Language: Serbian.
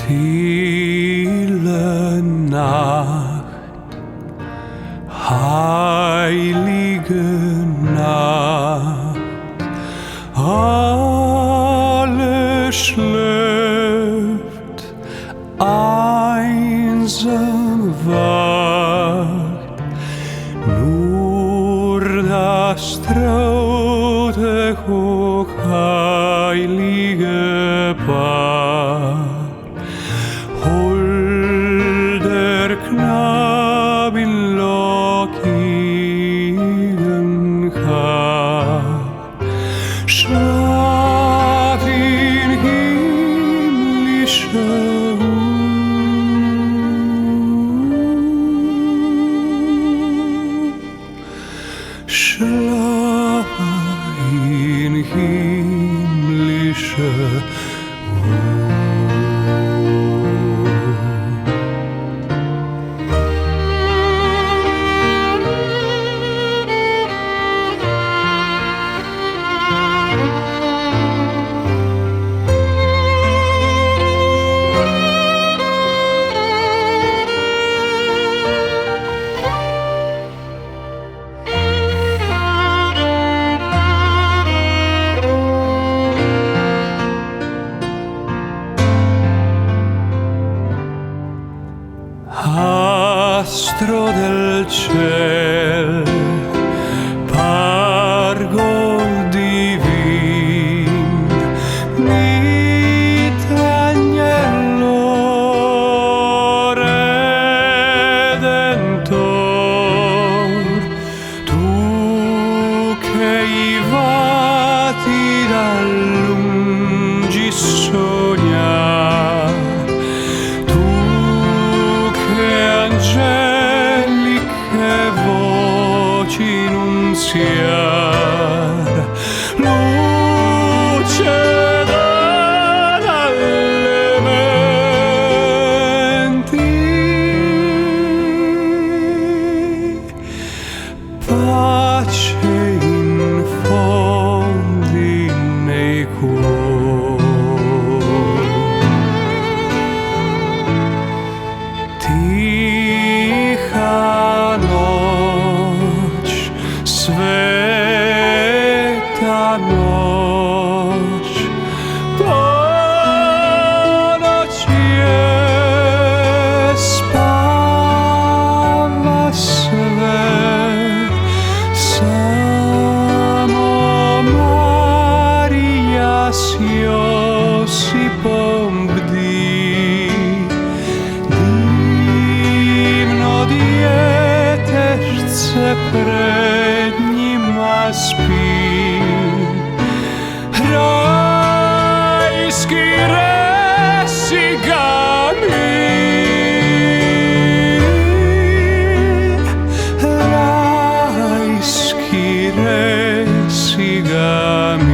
Stille Nacht, heilige Nacht, alles schläft, einsam wacht, nur das traute hochheilige Paar. Holder Knab in lockigen Haar, schlaf in himmlischer Ruhe, schlaf in himmlischer Ruhe. Astro del ciel, pargo divin, mite agnello redentor, tu che i vati dal lungi sognar, angeliche voci nunziar, luce dalle menti, pace infondi nei cuori. Ticha noć, sveta noć, ponoć je, spava sve, samo Marija s Josipom bdi. Djeterce pred njima spi, rajski resi ga mir, rajski resi ga mir.